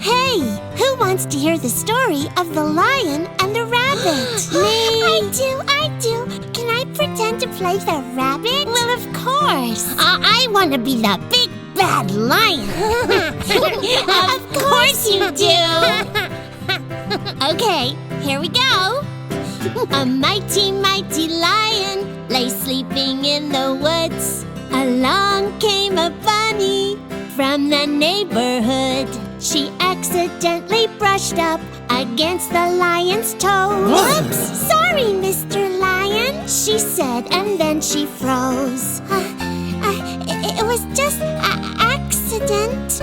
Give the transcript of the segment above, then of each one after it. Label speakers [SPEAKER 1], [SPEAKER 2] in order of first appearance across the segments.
[SPEAKER 1] Hey, who wants to hear the story of the lion and the rabbit? Me! I do. Can I pretend to play the rabbit? Well, of course. I want to be the big bad lion. Of course you do. Okay, here we go. A mighty, mighty lion lay sleeping in the woods. Along came a bunny from the neighborhood. She accidentally brushed up against the lion's toe. Whoops! Sorry, Mr. Lion, she said, and then she froze. It was just an accident.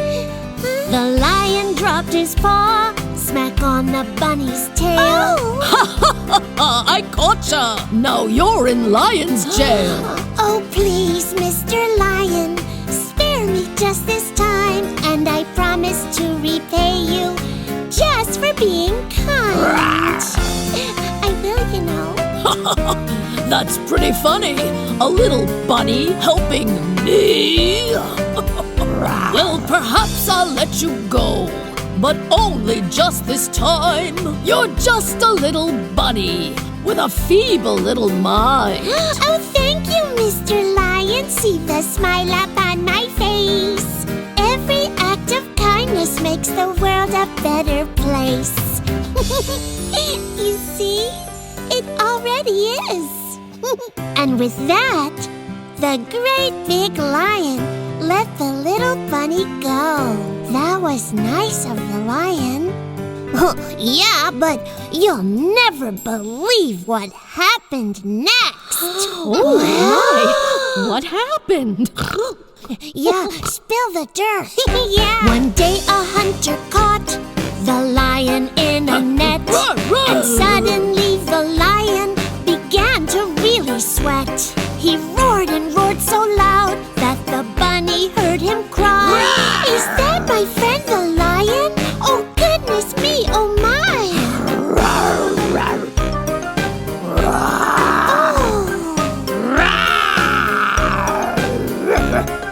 [SPEAKER 1] The lion dropped his paw, smack on the bunny's tail.
[SPEAKER 2] Oh! I gotcha! Now you're in lion's jail.
[SPEAKER 1] Oh, please, Mr. Lion, spare me just this time, and I promise to repay you just for being kind. I will, you know.
[SPEAKER 2] That's pretty funny. A little bunny helping me. Well, perhaps I'll let you go, but only just this time. You're just a little bunny with a feeble little mind.
[SPEAKER 1] Oh, thank you, Mr. Lion. See the smile up on my face. Every act of kindness makes the world a better place. You see, it already is. And with that, the great big lion let the little bunny go. That was nice of the lion. Yeah, but you'll never believe what happened next.
[SPEAKER 2] Oh, my! What happened?
[SPEAKER 1] Yeah, spill the dirt. Yeah. One day a hunter caught the lion in a net. And suddenly the lion began to really sweat. He roared and roared so loud that the bunny heard him cry. Is that my friend the lion? Oh goodness me, oh my!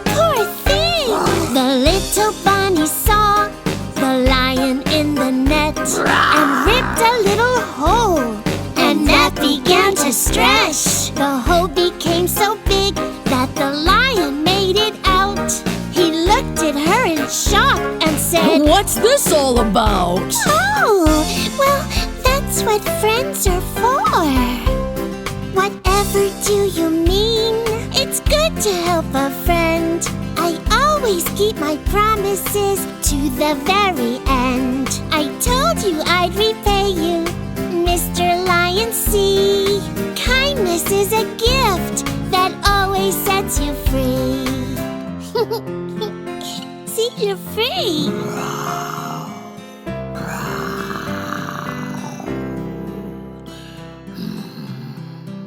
[SPEAKER 1] Poor thing! The little bunny saw the lion in the net and ripped a little hole, and that began to stretch. The hole became so big that the lion made it out. He looked at her in shock and said,
[SPEAKER 2] What's this all about?
[SPEAKER 1] Oh, well, that's what friends are for. Whatever do you mean? It's good to help a friend. I always keep my promises to the very end. I told you I'd repay you, Mr. Lion. See, kindness is a gift that always sets you free. See, you're free.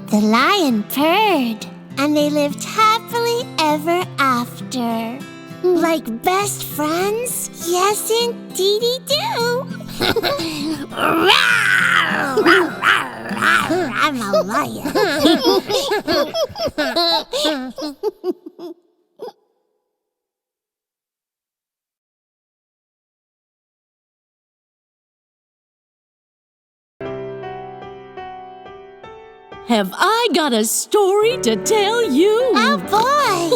[SPEAKER 1] The lion purred, and they lived happily ever after. Like best friends? Yes, indeedy do. I'm a lion.
[SPEAKER 2] Have I got a story to tell you?
[SPEAKER 1] Oh, boy!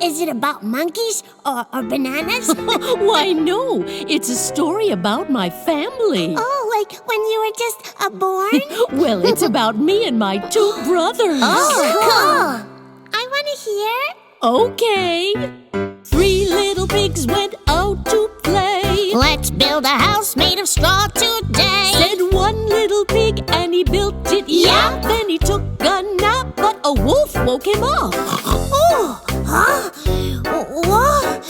[SPEAKER 1] Is it about monkeys or bananas?
[SPEAKER 2] Why, no. It's a story about my family.
[SPEAKER 1] Oh, like when you were just born?
[SPEAKER 2] Well, it's about me and my two brothers.
[SPEAKER 1] Oh, cool! I want to hear.
[SPEAKER 2] Okay. 3 little pigs went out to play.
[SPEAKER 1] Let's build a house made of straw today.
[SPEAKER 2] Said one little pig, and he built it.
[SPEAKER 1] Yep.
[SPEAKER 2] Then he took a nap, but a wolf woke him up.
[SPEAKER 1] Oh, huh? What?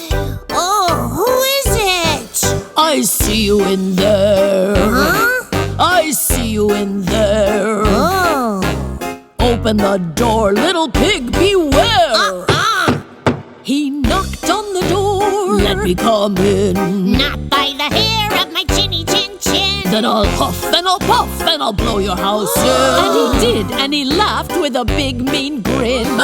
[SPEAKER 1] Oh, who is it?
[SPEAKER 2] I see you in there.
[SPEAKER 1] Huh?
[SPEAKER 2] I see you in there.
[SPEAKER 1] Oh.
[SPEAKER 2] Open the door, little pig, beware. He knocked on the door. Let me come in.
[SPEAKER 1] Not by the hair of my chinny chin chin.
[SPEAKER 2] Then I'll huff and I'll puff and I'll blow your house in. And he did, and he laughed with a big mean grin.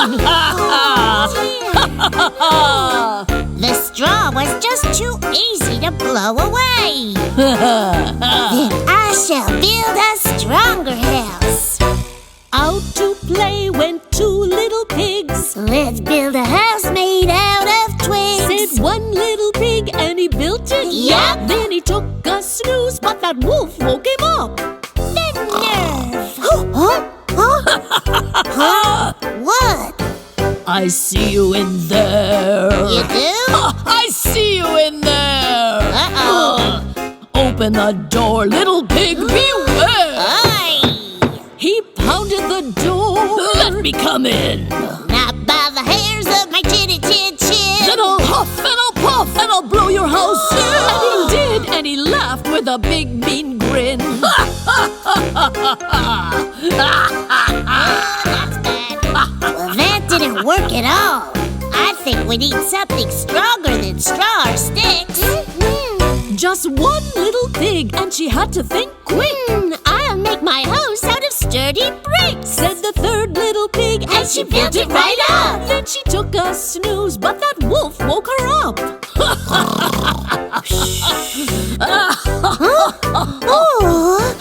[SPEAKER 1] The straw was just too easy to blow away. Then I shall build a stronger house.
[SPEAKER 2] Out to play went two little pigs.
[SPEAKER 1] Let's build a house made out of twigs,
[SPEAKER 2] said one little pig, and he built it.
[SPEAKER 1] Yup.
[SPEAKER 2] Then he took a snooze, but that wolf woke him up.
[SPEAKER 1] The nerve! Huh? What?
[SPEAKER 2] I see you in there.
[SPEAKER 1] You do?
[SPEAKER 2] I see you in there.
[SPEAKER 1] Uh-oh.
[SPEAKER 2] Open the door, little pig, beware.
[SPEAKER 1] Aye.
[SPEAKER 2] He pounded the door. Let me come in.
[SPEAKER 1] Not by the hairs of my chin.
[SPEAKER 2] Then I'll huff and I'll puff and I'll blow your house in. And he did, and he laughed with a big mean grin.
[SPEAKER 1] That's bad. Well, that didn't work at all. I think we need something stronger than straw or sticks.
[SPEAKER 2] Just one little pig, and she had to think quick.
[SPEAKER 1] I'll make my house out of sturdy bricks,
[SPEAKER 2] said the third little pig,
[SPEAKER 1] and she built it right up.
[SPEAKER 2] Then she took a snooze, but that wolf woke her up.
[SPEAKER 1] Oh.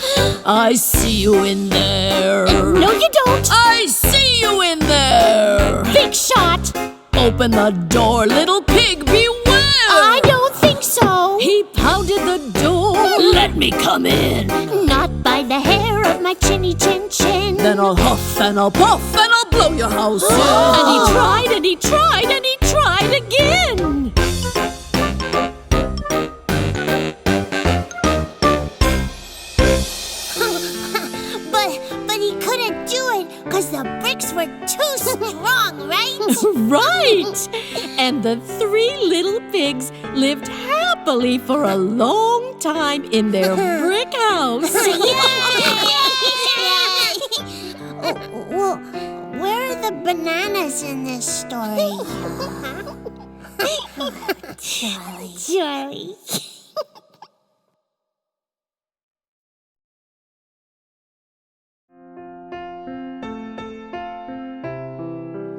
[SPEAKER 2] I see you in there.
[SPEAKER 1] No, you don't.
[SPEAKER 2] I see you in there.
[SPEAKER 1] Big shot.
[SPEAKER 2] Open the door, little pig, beware.
[SPEAKER 1] I don't think so.
[SPEAKER 2] He pounded the door. Let me come in.
[SPEAKER 1] Not by the hair of my chinny chin chin.
[SPEAKER 2] Then I'll huff and I'll puff and I'll blow your house in. And he tried and he tried and he tried again.
[SPEAKER 1] But he couldn't do it because the bricks were too strong, right?
[SPEAKER 2] Right. And the three little pigs lived happily for a long time in their brick house.
[SPEAKER 1] Well, where are the bananas in this story? Charlie.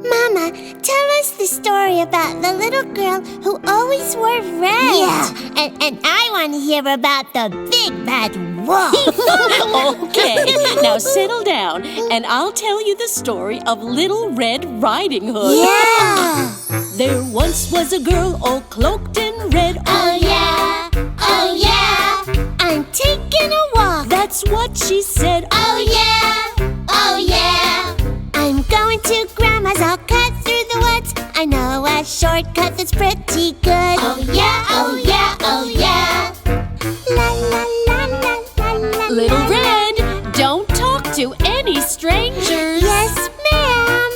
[SPEAKER 1] Mama, tell us the story about the little girl who always wore red. Yeah, and I want to hear about the big bad wolf.
[SPEAKER 2] Okay, now settle down, and I'll tell you the story of Little Red Riding Hood.
[SPEAKER 1] Yeah.
[SPEAKER 2] There once was a girl all cloaked in red.
[SPEAKER 1] Oh yeah, oh yeah. I'm taking a walk.
[SPEAKER 2] That's what she said.
[SPEAKER 1] Oh yeah, oh yeah. I'm going to Grandma's, I'll cut through the woods. I know a shortcut that's pretty good. Oh yeah, oh yeah, oh yeah. La la la la la la.
[SPEAKER 2] Little Red, don't talk to any strangers.
[SPEAKER 1] Yes, ma'am.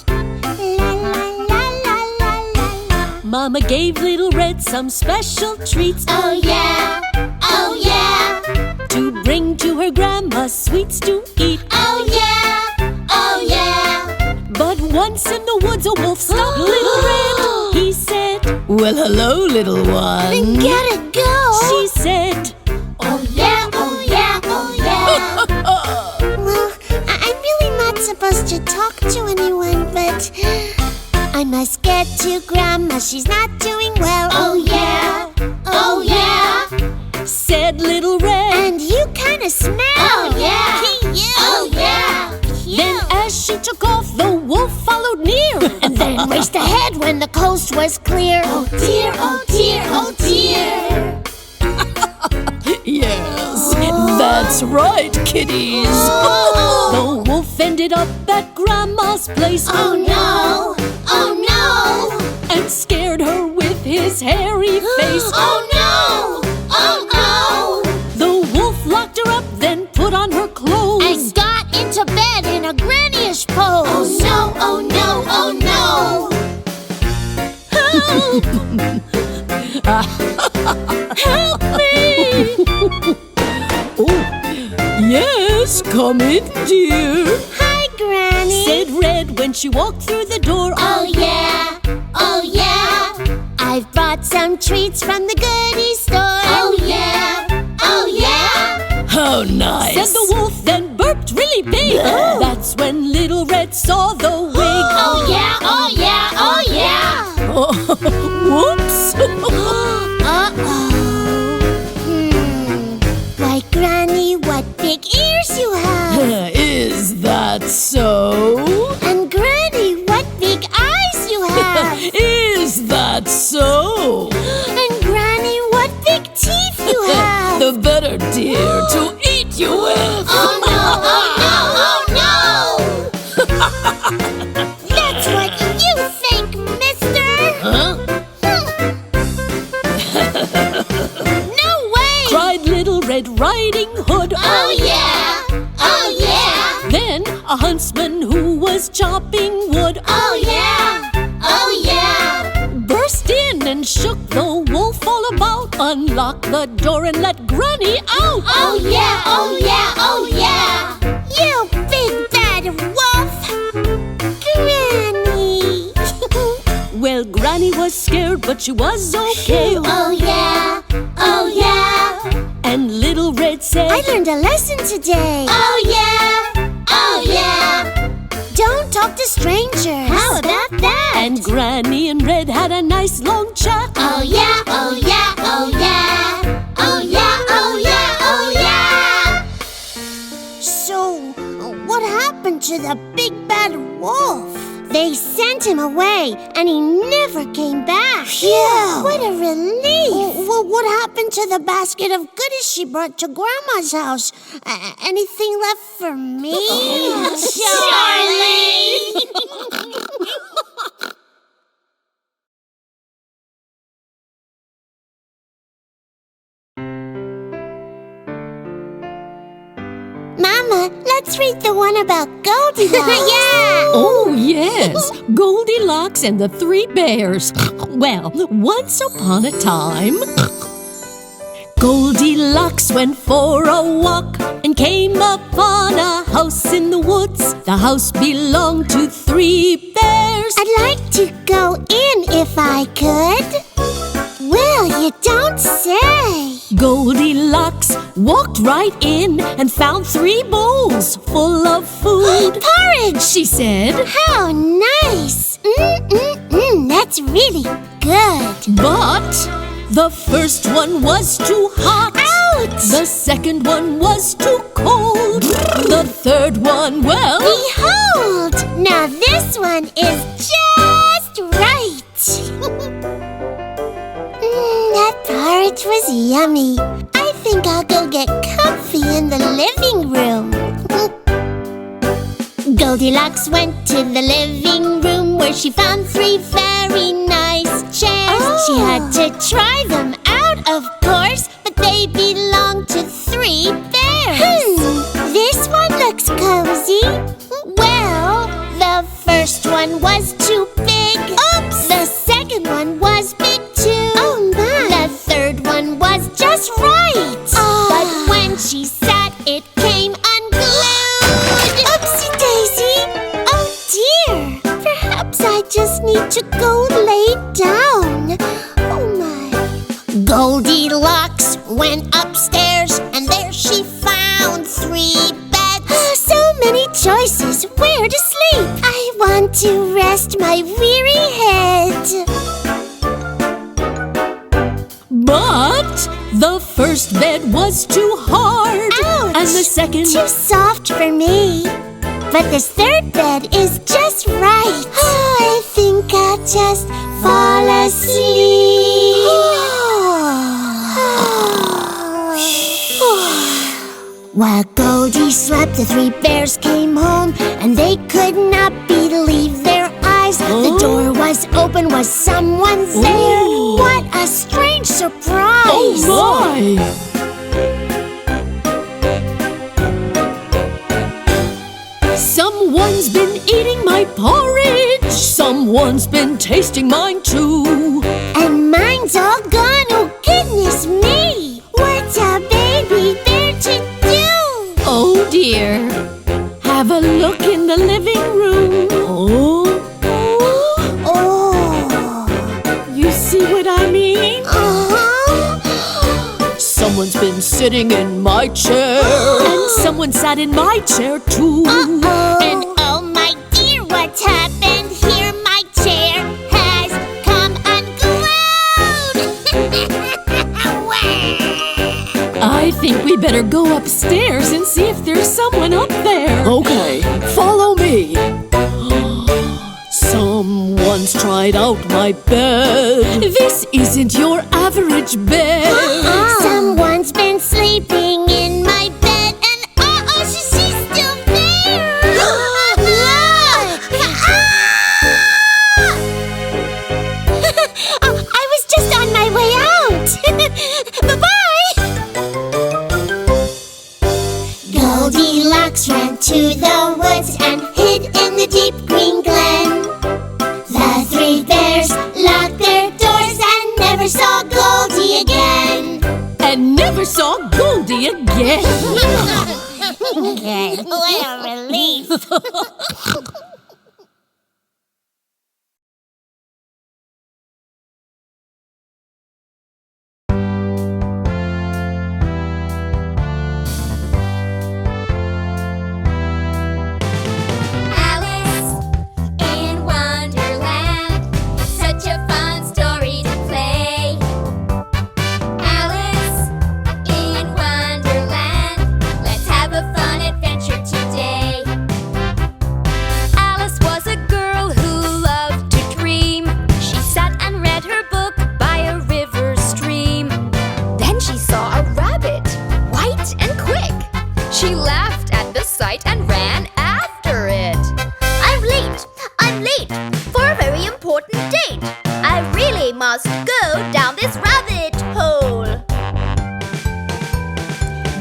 [SPEAKER 1] La la la la la la.
[SPEAKER 2] Mama gave Little Red some special treats.
[SPEAKER 1] Oh yeah, oh yeah.
[SPEAKER 2] To bring to her grandma sweets to eat.
[SPEAKER 1] Oh yeah, oh yeah.
[SPEAKER 2] But once in the woods a wolf stopped Little Red. He said, well, hello, little one.
[SPEAKER 1] Then gotta go.
[SPEAKER 2] She said,
[SPEAKER 1] oh yeah, oh yeah, oh yeah. Well, I'm really not supposed to talk to anyone, but I must get to Grandma, she's not doing well. Oh yeah, oh yeah.
[SPEAKER 2] Said Little Red.
[SPEAKER 1] And you kinda smell. Oh yeah, oh yeah.
[SPEAKER 2] Then as she took off, the wolf followed near.
[SPEAKER 1] And then raced ahead when the coast was clear. Oh dear, oh dear, oh dear.
[SPEAKER 2] Yes, that's right, kiddies. The wolf ended up at Grandma's place.
[SPEAKER 1] Oh no, oh no.
[SPEAKER 2] And scared her with his hairy face.
[SPEAKER 1] Oh no, oh no.
[SPEAKER 2] The wolf locked her up, then put on her clothes.
[SPEAKER 1] And got into bed in a granny-ish pose. Oh no, oh no, oh no.
[SPEAKER 2] Help! Help me! Oh, yes, come in, dear.
[SPEAKER 1] Hi, Granny.
[SPEAKER 2] Said Red when she walked through the door.
[SPEAKER 1] Oh yeah, oh yeah. I've brought some treats from the goodie store. Oh yeah, oh yeah.
[SPEAKER 2] How nice, said the wolf, then burped really big. That's when Little Red saw the wig.
[SPEAKER 1] Oh yeah, oh yeah, oh yeah.
[SPEAKER 2] Whoops!
[SPEAKER 1] That's what you think, mister!
[SPEAKER 2] Huh?
[SPEAKER 1] No way!
[SPEAKER 2] Cried Little Red Riding Hood.
[SPEAKER 1] Oh yeah! Oh yeah!
[SPEAKER 2] Then a huntsman who was chopping wood.
[SPEAKER 1] Oh yeah! Oh yeah!
[SPEAKER 2] Burst in and shook the wolf all about. Unlocked the door and let Granny out.
[SPEAKER 1] Oh yeah! Oh yeah! Oh yeah! You big bad wolf! Granny!
[SPEAKER 2] Well, Granny was scared, but she was okay.
[SPEAKER 1] Oh yeah! Oh yeah!
[SPEAKER 2] And Little Red said,
[SPEAKER 1] I learned a lesson today. Oh yeah! Oh yeah! Don't talk to strangers. How about that?
[SPEAKER 2] And Granny and Red had a nice long chat.
[SPEAKER 1] Oh yeah! Oh yeah! Oh yeah! Oh yeah! Oh yeah! Oh yeah! So, what happened to the big bad wolf? They sent him away, and he never came back. Phew! What a relief! Well, what happened to the basket of goodies she brought to Grandma's house? Anything left for me? Charlie! Mama, let's read the one about Goldilocks. Yeah!
[SPEAKER 2] Oh, yes, Goldilocks and the Three Bears. Well, once upon a time, Goldilocks went for a walk and came upon a house in the woods. The house belonged to three bears.
[SPEAKER 1] I'd like to go in if I could. Well, you don't say.
[SPEAKER 2] Goldilocks walked right in and found three bowls full of food.
[SPEAKER 1] Porridge!
[SPEAKER 2] She said,
[SPEAKER 1] How nice! That's really good.
[SPEAKER 2] but the first one was too hot.
[SPEAKER 1] Ouch!
[SPEAKER 2] The second one was too cold. The third one, well,
[SPEAKER 1] Behold! Now this one is just right. That porridge was yummy. I think I'll go get comfy in the living room. Goldilocks went to the living room where she found three very nice chairs. She had to try them out, of course, but they belonged to three bears. This one looks cozy. Well, the first one was too big. Oops! The second one was big too. Oh my! The third one was just right. But when she sat, it came unglued. Oopsie daisy! Oh dear! Perhaps I just need to go lay down. Oh my! Goldilocks went upstairs, and there she found three beds. So many choices where to sleep. I want to rest my weary head.
[SPEAKER 2] but the first bed was too hard.
[SPEAKER 1] Ouch!
[SPEAKER 2] And the second,
[SPEAKER 1] Too soft for me. But this third bed is just right. I think I'll just fall asleep. While Goldie slept, the three bears came home, and they could not believe their eyes. The door was open. Was someone there?
[SPEAKER 2] Ooh.
[SPEAKER 1] What a strange surprise!
[SPEAKER 2] oh my! Someone's been eating my porridge. Someone's been tasting mine too.
[SPEAKER 1] And mine's all gone, oh goodness me! What's a baby bear to do?
[SPEAKER 2] Oh dear. Have a look in the living room. Oh,
[SPEAKER 1] Oh,
[SPEAKER 2] you see what I mean?
[SPEAKER 1] uh-huh.
[SPEAKER 2] Someone's been sitting in my chair. And someone sat in my chair too.
[SPEAKER 1] And oh my dear, what's happened here? My chair has come unglued!
[SPEAKER 2] I think we better go upstairs and see if there's someone up there. Okay, follow me. Someone's tried out my bed. This isn't your average bed.
[SPEAKER 1] Someone's been sleeping in my bed, and she's still there! Look!
[SPEAKER 2] saw Goldie again.
[SPEAKER 1] Good. What a relief.
[SPEAKER 3] Alice in Wonderland, such a fun story to play. Alice in Wonderland, let's have a fun adventure today. Alice was a girl who loved to dream. She sat and read her book by a river stream. Then she saw a rabbit, white and quick. She laughed at the sight and ran after it. I'm late for a very important date. I really must go down this rabbit hole.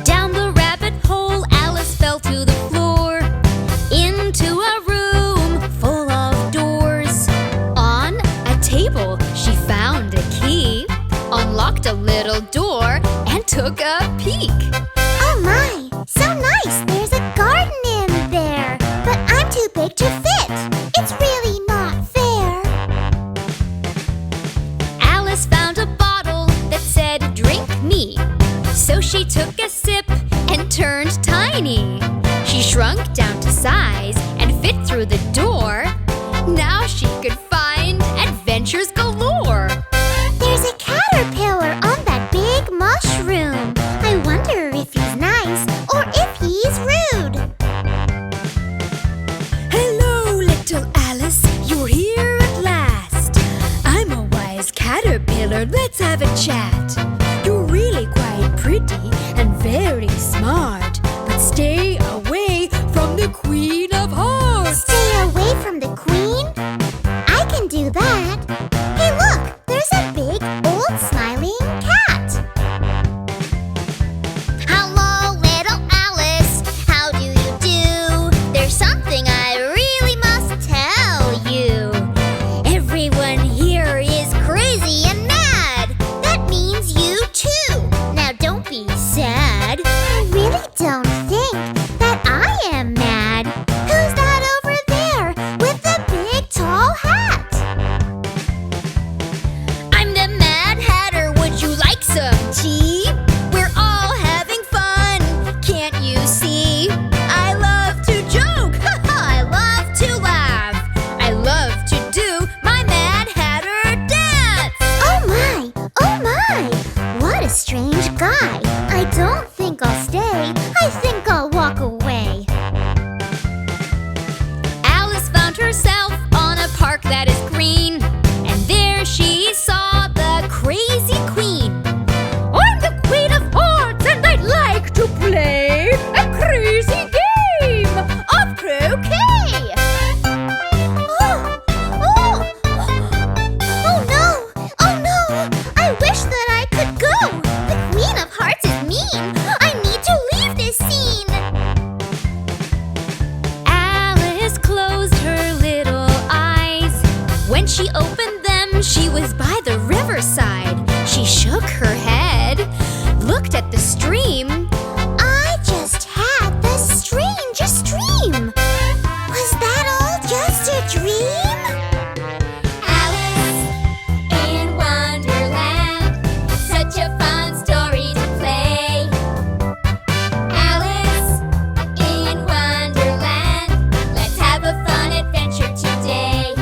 [SPEAKER 3] Down the rabbit hole, Alice fell to the floor, into a room full of doors. On a table, she found a key, unlocked a little door, and took a peek.
[SPEAKER 1] Oh my, so nice. There's a garden in there, but I'm too big to fit. It's really not fair.
[SPEAKER 3] Alice found a bottle that said, "Drink me." So she took a sip and turned tiny. She shrunk down to size and fit through the door. Now she could find adventures galore.
[SPEAKER 1] There's a caterpillar on that big mushroom. I wonder if he's nice or if he's rude.
[SPEAKER 3] Hello, little Alice, you're here at last. I'm a wise caterpillar, let's have a chat. You're really quite pretty and very smart, but stay away from the Queen of Hearts.
[SPEAKER 1] Stay away from the queen? I can do that. Hey, look, there's a big old smiling cat. Hello, little Alice. How do you do? There's something I really must tell you.
[SPEAKER 3] Everyone here is crazy and mad.
[SPEAKER 1] That means you too. Now don't be sad. I really don't think that I am mad. Who's that over there with the big tall hat?
[SPEAKER 3] I'm the Mad Hatter, would you like some tea? We're all having fun, can't you see? I love to joke, I love to laugh. I love to do my Mad Hatter dance.
[SPEAKER 1] Oh my, what a strange guy. I don't think I'll stay. I think I'll walk away.
[SPEAKER 3] Alice found herself on a park that is green, and there she saw the crazy queen. I'm the Queen of Hearts, and I'd like to play a crazy game of croquet.
[SPEAKER 1] Oh no, I wish that I could go. The Queen of Hearts is mean. I need to leave this scene.
[SPEAKER 3] Alice closed her little eyes. When she opened them, she was by the riverside. She shook her head, looked at the stream.
[SPEAKER 1] I just had the strangest dream. Was that all just a dream?
[SPEAKER 3] Alice in Wonderland, such a fun story to play. Alice in Wonderland, let's have a fun adventure today.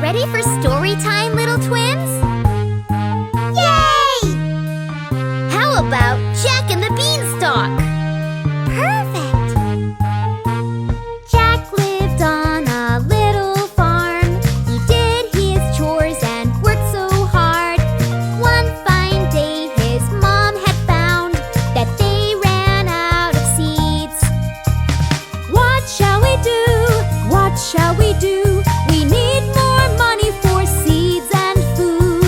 [SPEAKER 1] Ready for story time, little twins? Yay!
[SPEAKER 3] How about Jack and the Beanstalk?
[SPEAKER 1] Perfect! Jack lived on a little farm. He did his chores and worked so hard. One fine day his mom had found that they ran out of seeds.
[SPEAKER 3] What shall we do? What shall we do? We need more money for seeds and food.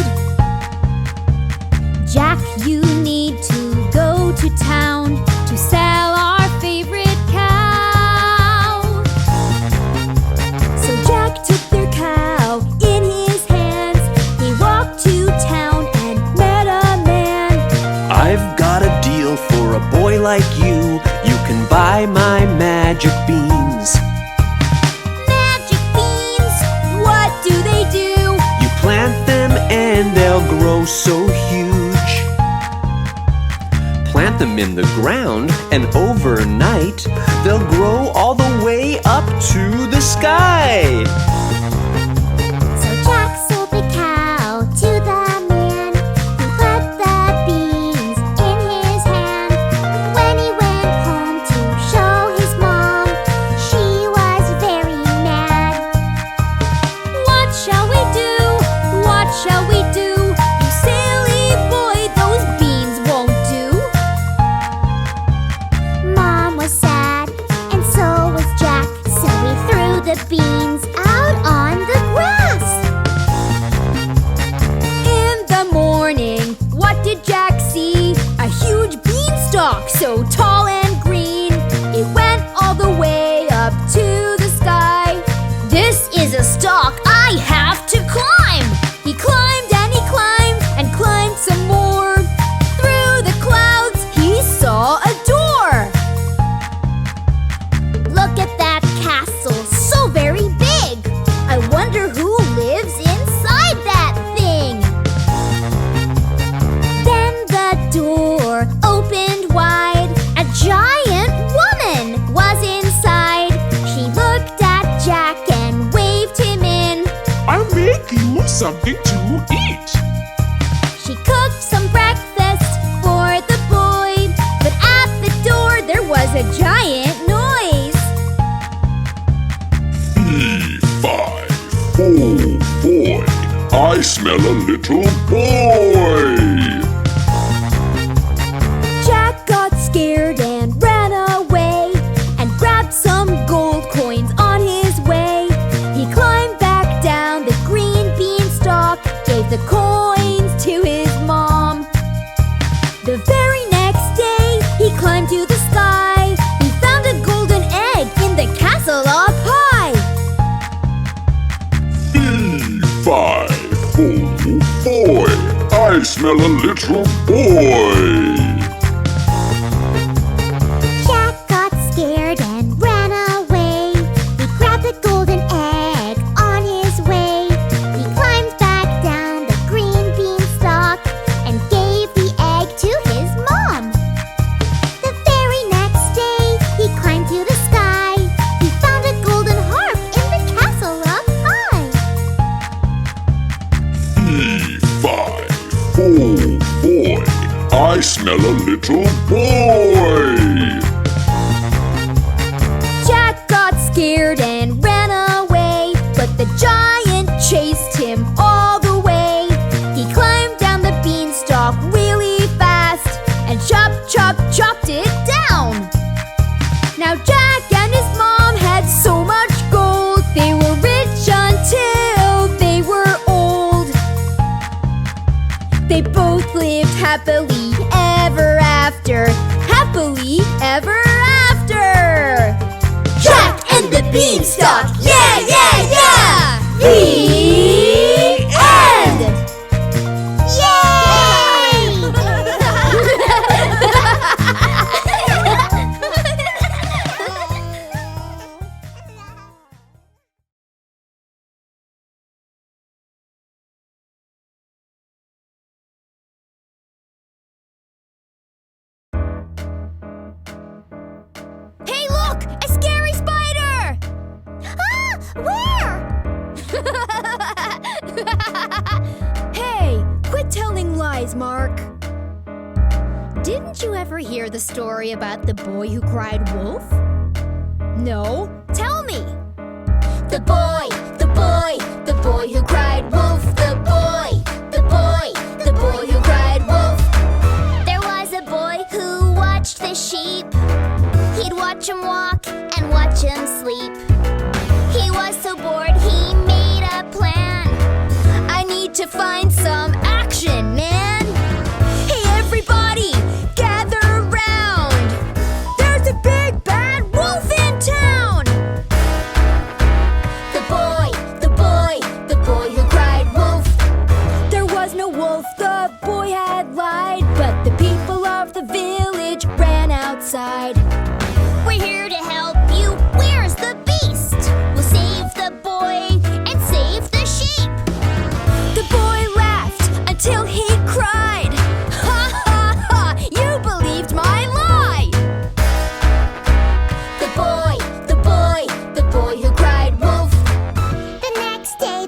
[SPEAKER 4] like you, you can buy my magic beans.
[SPEAKER 1] Magic beans, what do they do?
[SPEAKER 4] You plant them and they'll grow so huge. Plant them in the ground and overnight they'll grow all the way up to the sky.
[SPEAKER 1] So Jack sold the cow to the man who put the beans in his hand. When he went home to show his mom, she was very mad. What shall we do? What shall we do? You silly boy, those beans won't do. Mom was sad, and so was Jack, so he threw the beans out on the grass. In the morning, what did Jack see? A huge beanstalk, so tall and green. It went all the way up to the sky. This is a stalk I have to climb. He climbed and climbed some more. Through the clouds, he saw a door. Look at that castle, so very big. I wonder who lives inside that thing. Then the door opened wide. A giant woman was inside. She looked at Jack and waved him in.
[SPEAKER 5] I'll make you something to eat.
[SPEAKER 1] She cooked some breakfast for the boy, but at the door there was a giant noise.
[SPEAKER 5] B5. Oh boy, I smell a little boy.
[SPEAKER 1] Jack got scared and ran away and grabbed some gold coins on his way. He climbed back down the green beanstalk, gave the coins to his mom. The very next day, he climbed to the sky. He found a golden egg in the castle up high.
[SPEAKER 5] B5. Oh boy, I smell a little boy.
[SPEAKER 1] Jack got scared and ran away. He grabbed the golden egg on his way. He climbed back down the green beanstalk and gave the egg to his mom. The very next day, he climbed to the sky. He found a golden harp in the castle up high.
[SPEAKER 5] B5. Oh boy, I smell a little boy.
[SPEAKER 1] Jack got scared and ran away, but the giant chased him all the way. He climbed down the beanstalk really fast and chopped it down. Now Jack and his mom had so much gold. They were rich until they were old. They both lived happily ever after. Happily ever after. Jack and the Beanstalk, yeah, yeah, yeah! The end! Hey, look! A scary spider! Ah! Where? Hey, quit telling lies, Mark. Didn't you ever hear the story about the boy who cried wolf? No? Tell me! The boy who cried wolf. The boy who cried wolf. There was a boy who watched the sheep. He'd watch him walk and watch him sleep. He was so bored he made a plan. I need to find some action, man. Hey everybody, gather round. There's a big bad wolf in town. The boy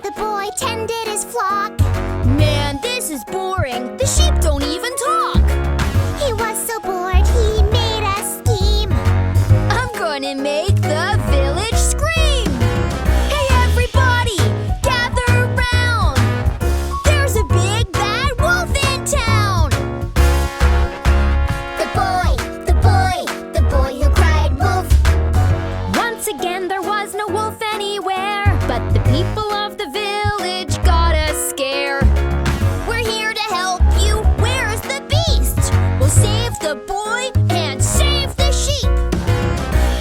[SPEAKER 1] the boy tended his flock.
[SPEAKER 3] Man, this is boring. The sheep don't even talk.
[SPEAKER 1] He was so bored, he made a scheme.
[SPEAKER 3] I'm gonna make the village scream. Hey everybody, gather round. There's a big bad wolf in town.
[SPEAKER 1] The boy who cried wolf.
[SPEAKER 3] Once again there was no wolf anywhere, but the people of the village got a scare.
[SPEAKER 1] We're here to help you. Where's the beast?
[SPEAKER 3] We'll save the boy and save the sheep.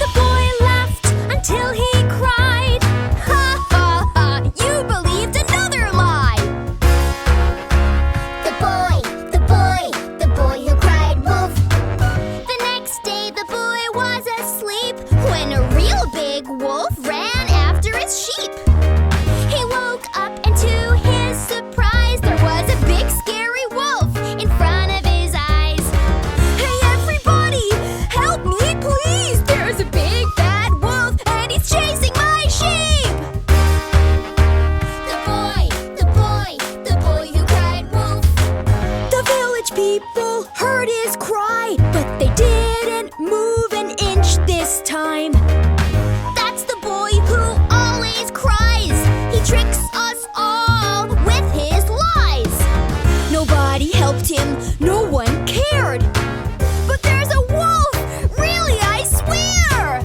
[SPEAKER 3] The boy laughed until he cried. Ha ha ha, you believed another lie.
[SPEAKER 1] The boy who cried wolf.
[SPEAKER 3] The next day the boy was asleep when a real big wolf ran after his sheep. He woke up and to his surprise there was a big scary wolf in front of his eyes. Hey everybody, help me please! There's a big bad wolf and he's chasing my sheep!
[SPEAKER 1] The boy who cried wolf.
[SPEAKER 3] The village people heard his cry, but they didn't move an inch this time. That's the boy who always cries. He tricks us all with his lies. Nobody helped him, no one cared. But there's a wolf! Really, I swear!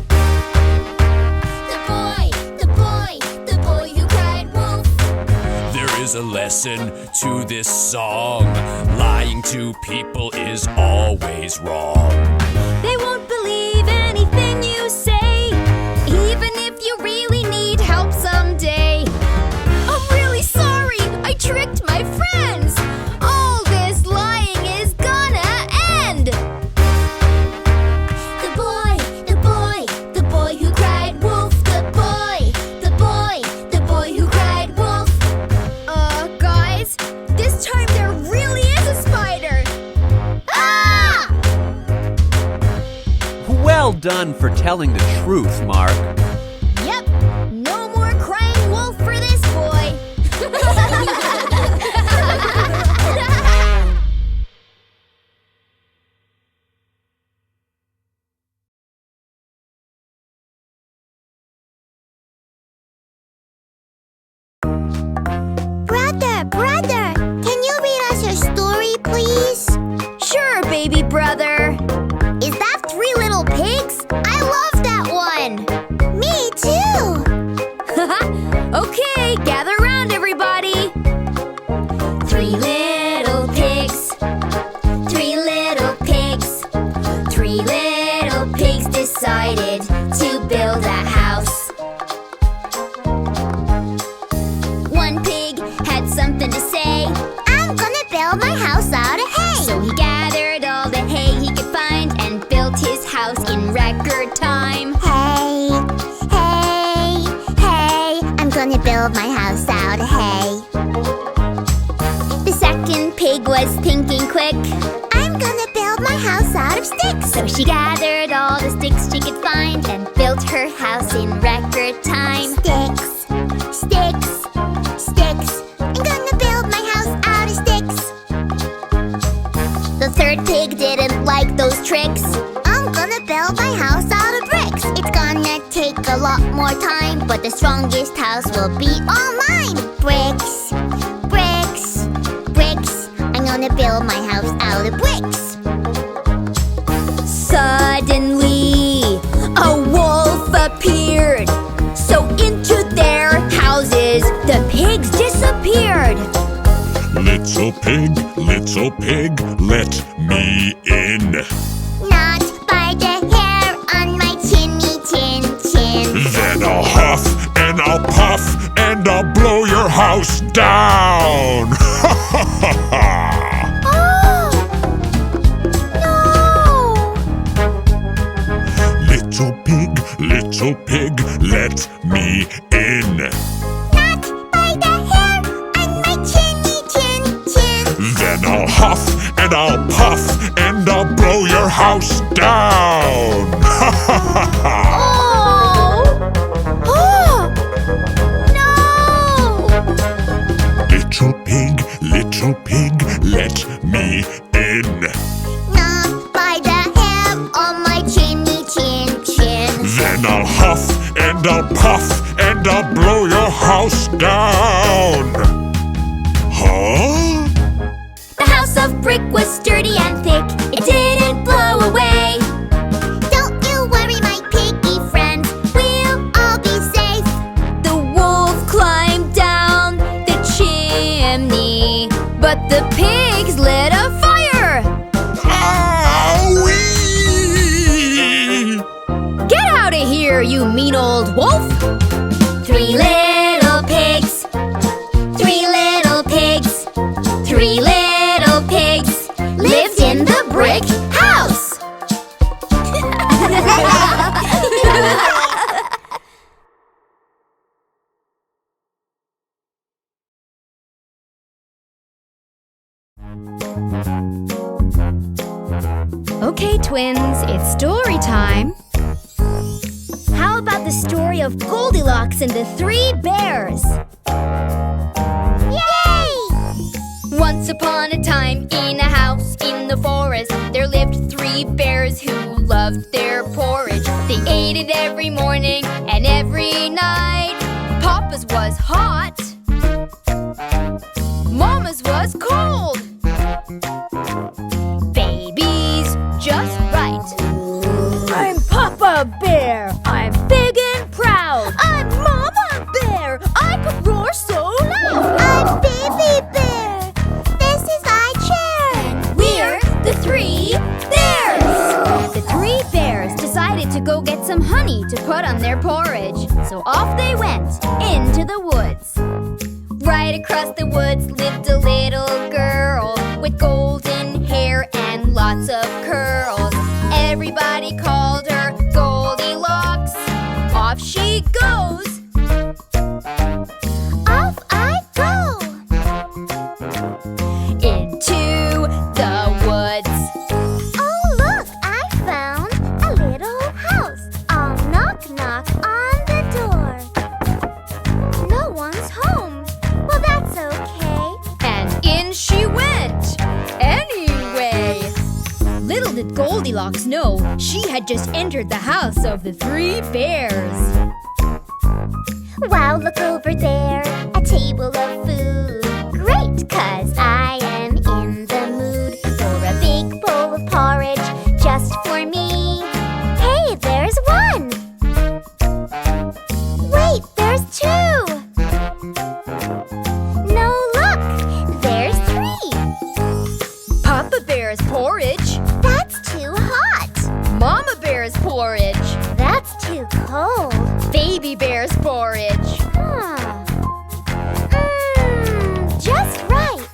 [SPEAKER 1] The boy who cried wolf.
[SPEAKER 6] There is a lesson to this song. Lying to people is always wrong.
[SPEAKER 3] They won't believe anything you say, even if you really need help someday. I'm really sorry, I tricked my friends. All this lying is gonna end.
[SPEAKER 1] The boy who cried wolf. The boy who cried wolf.
[SPEAKER 3] Guys, this time there really is a spider.
[SPEAKER 1] Ah!
[SPEAKER 4] Well done for telling the truth, Mark.
[SPEAKER 3] Yep, no more crying wolf for this boy.
[SPEAKER 1] Brother, can you read us a story, please?
[SPEAKER 3] Sure, baby brother.
[SPEAKER 1] Is that Three Little Pigs? I love that one. Me too.
[SPEAKER 3] Okay, gather round, everybody. Three little pigs. Three little pigs. Three little pigs decided to build a house. One pig had something to say.
[SPEAKER 1] I'm gonna build my house out of hay.
[SPEAKER 3] So he gathered all the hay he could find and built his house in record time.
[SPEAKER 1] Hey, I'm gonna build my house out of hay.
[SPEAKER 3] The second pig was thinking quick.
[SPEAKER 1] I'm gonna build my house out of sticks.
[SPEAKER 3] So she gathered all the sticks she could find and built her house in record time.
[SPEAKER 1] Sticks. I'm gonna build my house out of sticks.
[SPEAKER 3] The third pig didn't like those tricks.
[SPEAKER 1] I'm gonna build my house out of bricks. It's gonna take a lot more time, but the strongest house will be all mine. Bricks. I'm gonna build my house out of bricks.
[SPEAKER 3] Suddenly, a wolf appeared. So into their houses, the pigs disappeared.
[SPEAKER 5] Little pig, let me in.
[SPEAKER 1] Not by the hair on my chinny chin.
[SPEAKER 5] Then I'll huff and I'll puff and I'll blow your house down. Ha ha ha ha.
[SPEAKER 1] Oh! No!
[SPEAKER 5] Little pig, let me in.
[SPEAKER 1] Not by the hair on my chinny chin.
[SPEAKER 5] Then I'll huff and I'll puff and I'll blow your house down. Ha ha ha ha.
[SPEAKER 1] Oh! Oh! No!
[SPEAKER 5] I'll puff and I'll blow your house down. Huh?
[SPEAKER 3] The house of brick was sturdy and thick. It didn't blow away.
[SPEAKER 1] Don't you worry, my piggy friends. We'll all be safe.
[SPEAKER 3] The wolf climbed down the chimney, but the pigs lit a fire.
[SPEAKER 5] Owie!
[SPEAKER 3] Get out of here, you mean old wolf! 3 little pigs, 3 little pigs, 3 little pigs lived in the brick house. Okay, twins, it's story time. How about the story of Goldilocks and the 3 bears?
[SPEAKER 1] Yay!
[SPEAKER 3] Once upon a time, in a house in the forest, there lived 3 bears who loved their porridge. They ate it every morning and every night. Papa's was hot, Mama's was cold, Baby's just right. I'm Papa Bear, I'm big and proud. I'm Mama Bear, I could roar so loud.
[SPEAKER 1] I'm Baby Bear. This is my chair.
[SPEAKER 3] And we're the 3 bears. The 3 bears decided to go get some honey to put on their porridge. So off they went into the woods. Right across the woods lived a little girl with golden hair and lots of curls. Everybody called her Goldilocks. Off she goes.
[SPEAKER 1] Off I go.
[SPEAKER 3] Into the woods.
[SPEAKER 1] Oh, look, I found a little house. I'll knock, knock on the door. No one's home. Well, that's okay.
[SPEAKER 3] And in she went, anyway. Little did Goldilocks know, she had just entered the house of the 3 bears.
[SPEAKER 1] Wow, look over there, a table of food. Great, 'cause I am in the mood for a big bowl of porridge just for me. Hey, there's 1. Wait, there's 2. No, look, there's 3.
[SPEAKER 3] Papa Bear's porridge,
[SPEAKER 1] That's too hot.
[SPEAKER 3] Mama Bear's porridge,
[SPEAKER 1] That's too cold.
[SPEAKER 3] Baby Bear's porridge.
[SPEAKER 1] Huh. Just right.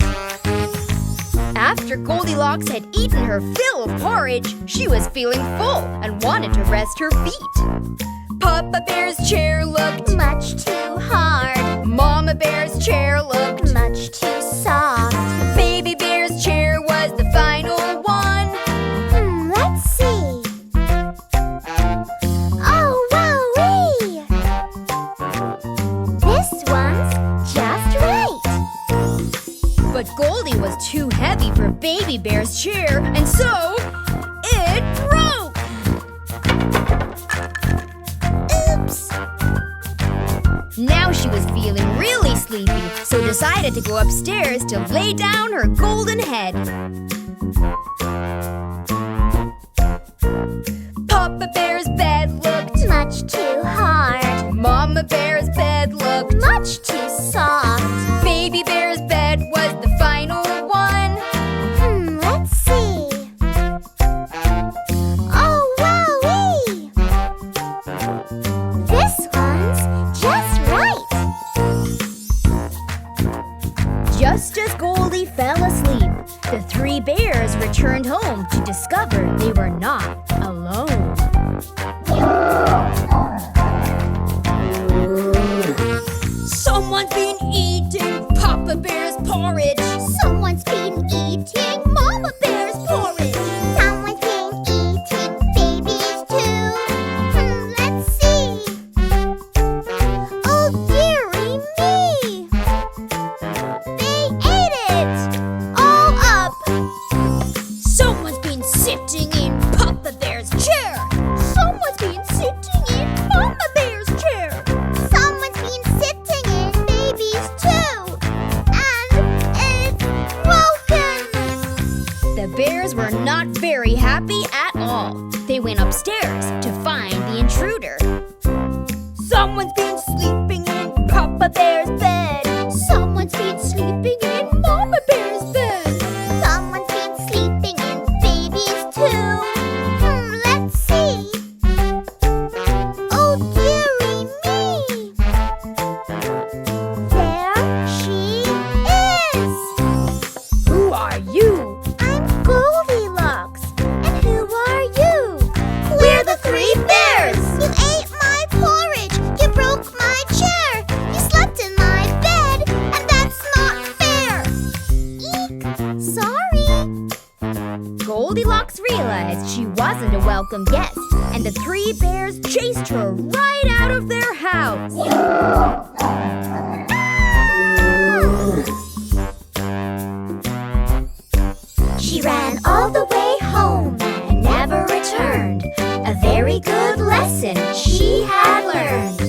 [SPEAKER 3] After Goldilocks had eaten her fill of porridge, she was feeling full and wanted to rest her feet. Papa Bear's chair looked,
[SPEAKER 1] Much too hard.
[SPEAKER 3] Mama Bear's chair looked,
[SPEAKER 1] Much too soft.
[SPEAKER 3] Baby Bear's chair was the final one.
[SPEAKER 1] Let's see. Oh, wowee! This one's just right.
[SPEAKER 3] But Goldie was too heavy for Baby Bear's chair, and so it broke!
[SPEAKER 1] Oops.
[SPEAKER 3] Now she was feeling really sleepy, so decided to go upstairs to lay down her golden head. Papa Bear's bed looked,
[SPEAKER 1] Much too hard.
[SPEAKER 3] Mama Bear's bed looked,
[SPEAKER 1] Much too soft.
[SPEAKER 3] Baby Bear's bed was the final one.
[SPEAKER 1] Let's see. Oh, wowee! This one's just right.
[SPEAKER 3] Just as Goldie fell asleep, the 3 bears returned home to discover they were not alone. Someone's been eating Papa Bear's porridge.
[SPEAKER 1] Someone's been eating Mama Bear's porridge. Someone's been eating babies too. Let's see. Oh, dearie me. They ate it all up.
[SPEAKER 3] Someone's been sitting in Papa Bear's chair.
[SPEAKER 1] Someone's been sitting in Mama Bear's chair.
[SPEAKER 3] not very happy at all. They went upstairs to find the intruder. Someone's been sleeping in Papa Bear's bed. Someone's been sleeping in Mama Bear's bed.
[SPEAKER 1] Someone's been sleeping in babies too. Let's see. Oh, dearie me. There she is.
[SPEAKER 3] Who are you?
[SPEAKER 1] I'm Goldilocks. And who are you? We're the three bears. You ate my porridge. You broke my chair. You slept in my bed. And that's not fair. Eek. Sorry.
[SPEAKER 3] Goldilocks realized she wasn't a welcome guest, and the three bears chased her right out of their house.
[SPEAKER 1] She ran all the way home and never returned. A very good lesson she had learned.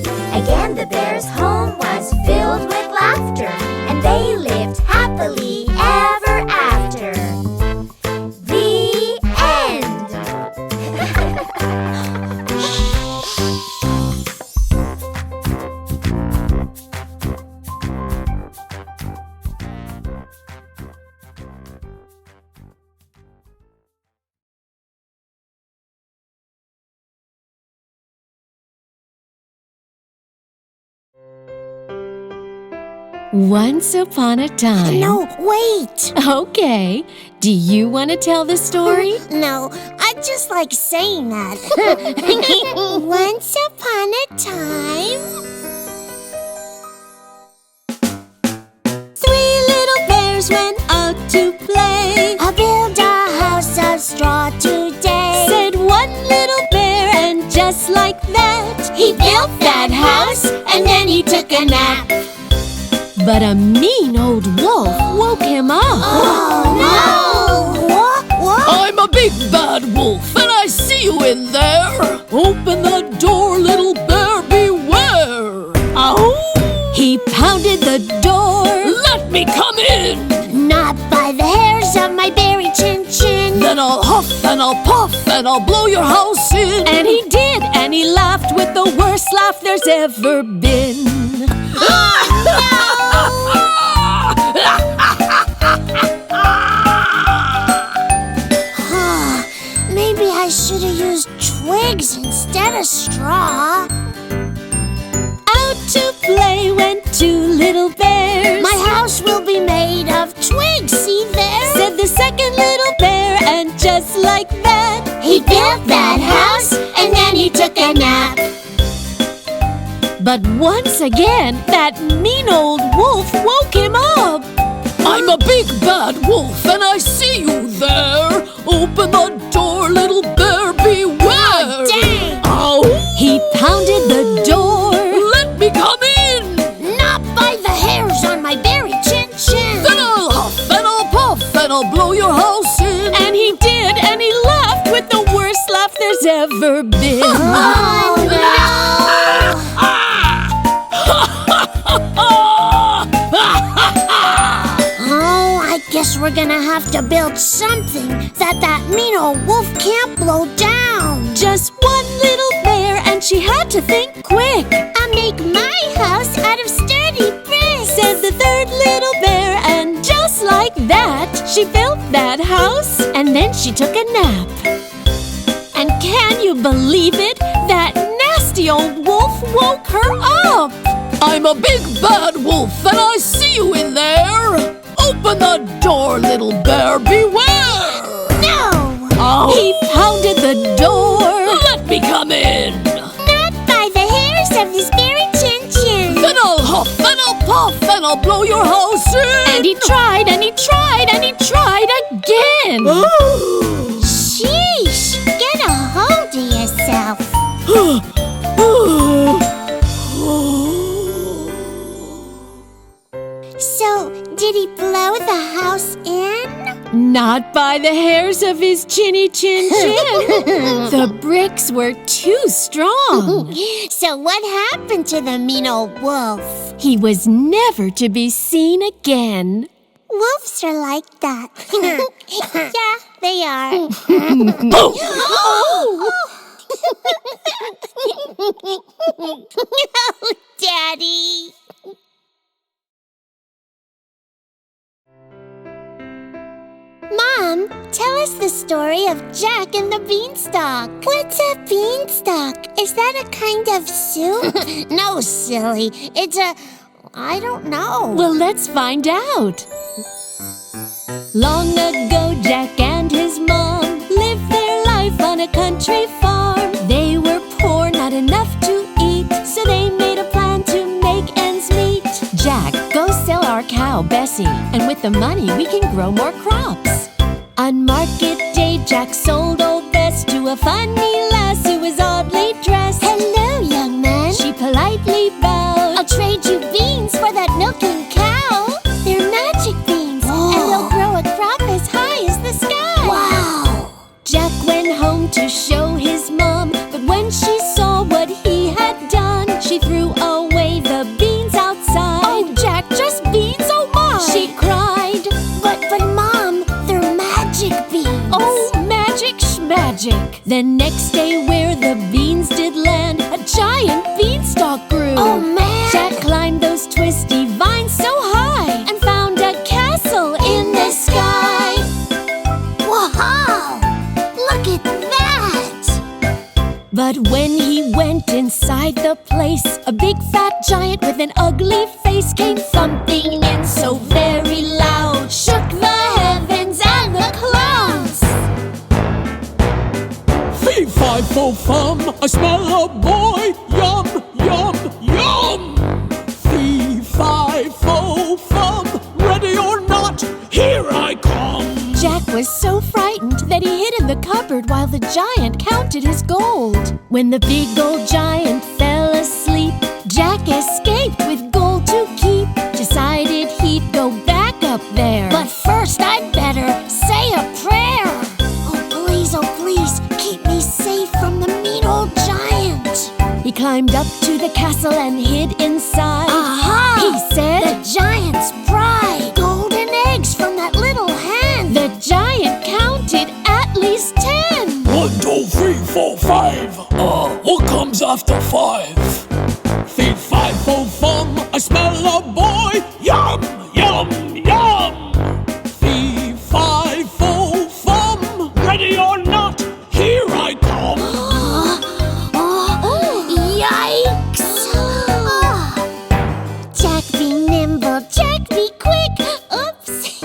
[SPEAKER 1] Again, the bears' home was filled with laughter, and they lived happily ever after. The end.
[SPEAKER 7] Once upon a time.
[SPEAKER 1] No, wait.
[SPEAKER 7] Okay. Do you want to tell the story?
[SPEAKER 1] No, I just like saying that. Once upon a time,
[SPEAKER 7] Three little bears went out to play.
[SPEAKER 1] I'll build a house of straw today.
[SPEAKER 7] Said one little bear, and just like that,
[SPEAKER 1] He built that house and then he took a nap.
[SPEAKER 7] but a mean old wolf woke him up.
[SPEAKER 1] Oh no! What?
[SPEAKER 2] I'm a big bad wolf, and I see you in there. Open the door, little bear, beware.
[SPEAKER 7] Oh! He pounded the door.
[SPEAKER 2] Let me come in.
[SPEAKER 1] Not by the hairs of my berry chin-chin.
[SPEAKER 2] Then I'll huff and I'll puff and I'll blow your house in.
[SPEAKER 7] And he did, and he laughed with the worst laugh there's ever been.
[SPEAKER 1] Maybe I should have used twigs instead of straw.
[SPEAKER 7] Out to play went two little bears.
[SPEAKER 1] My house will be made of twigs, see there?
[SPEAKER 7] Said the second little bear, and just like that,
[SPEAKER 1] He built that house and then he took a nap.
[SPEAKER 7] but once again, that mean old wolf woke him up.
[SPEAKER 2] I'm a big bad wolf, and I see you there. Open the door, little bear, beware.
[SPEAKER 1] Dang!
[SPEAKER 2] Ow!
[SPEAKER 7] He pounded the door.
[SPEAKER 2] Let me come in.
[SPEAKER 1] Not by the hairs on my berry chin-chin.
[SPEAKER 2] Then I'll huff and I'll puff and I'll blow your house in.
[SPEAKER 7] And he did, and he laughed with the worst laugh there's ever been.
[SPEAKER 1] Oh no! Oh, I guess we're gonna have to build something that mean old wolf can't blow down.
[SPEAKER 7] Just one little bear, and she had to think quick.
[SPEAKER 1] I'll make my house out of sturdy bricks.
[SPEAKER 7] Said the third little bear, and just like that, she built that house, and then she took a nap. And can you believe it? That nasty old wolf woke her up.
[SPEAKER 2] I'm a big bad wolf, and I see you in there. Open the door, little bear, beware.
[SPEAKER 1] No!
[SPEAKER 2] Ow!
[SPEAKER 7] He pounded the door.
[SPEAKER 2] Let me come in.
[SPEAKER 1] Not by the hairs of his berry chin-chin.
[SPEAKER 2] Then I'll huff and I'll puff and I'll blow your house in.
[SPEAKER 7] And he tried, and he tried, and he tried again.
[SPEAKER 1] Sheesh! Get a hold of yourself. So, did he blow the house in?
[SPEAKER 7] Not by the hairs of his chinny chin chin. The bricks were too strong.
[SPEAKER 1] So what happened to the mean old wolf?
[SPEAKER 7] He was never to be seen again.
[SPEAKER 1] Wolves are like that. Yeah, they are. Oh, Daddy. Mom, tell us the story of Jack and the beanstalk. What's a beanstalk? Is that a kind of soup? No, silly. It's I don't know.
[SPEAKER 7] Well, let's find out. Long ago, Jack and his mom lived their life on a country farm. They were poor, not enough to eat, so they made a plan to make ends meet. Jack, go sell our cow, Bessie, and with the money we can grow more crops. On market day, Jack sold old Bess to a funny lass who was oddly dressed.
[SPEAKER 1] Hello, young man.
[SPEAKER 7] She politely bowed.
[SPEAKER 1] I'll trade you beans for that milking cow. They're magic beans, and they'll grow a crop as high as the sky.
[SPEAKER 7] Wow! Jack went home to show his mom, but when she saw what he had done, she threw away the beans outside. Oh, Jack, just beans, oh my! She cried.
[SPEAKER 1] But Mom, they're magic beans.
[SPEAKER 7] Oh, magic schmagic. The next day where the beans did land, a giant beanstalk grew.
[SPEAKER 1] Oh, man!
[SPEAKER 7] Jack climbed those twisty vines so high and found a castle in the sky.
[SPEAKER 1] Wow! Look at that!
[SPEAKER 7] But when he went inside the place, a big fat giant with an ugly face came thumping in so very loud, shook the heavens and the clouds.
[SPEAKER 2] Fee-fi-fo-fum, I smell a boy. Yum, yum, yum. Fee-fi-fo-fum, ready or not, here I come.
[SPEAKER 7] Jack was so frightened that he hid in the cupboard while the giant counted his gold. When the big old giant fell asleep, Jack escaped with gold to keep. Decided he'd go back up there.
[SPEAKER 1] But first I'd better say a prayer. Oh please, keep me safe from the mean old giant.
[SPEAKER 7] He climbed up to the castle and hid inside.
[SPEAKER 1] Aha!
[SPEAKER 7] He said,
[SPEAKER 1] The giant's pride. Golden eggs from that little hen.
[SPEAKER 7] the giant counted at least 10.
[SPEAKER 2] 1, 2, 3, 4, 5. What comes after 5? Fee-fi-fo-fum, I smell a boy. Yum, yum, yum. Fee-fi-fo-fum, ready or not, here I come.
[SPEAKER 1] Yikes! Jack be nimble, Jack be quick. Oops,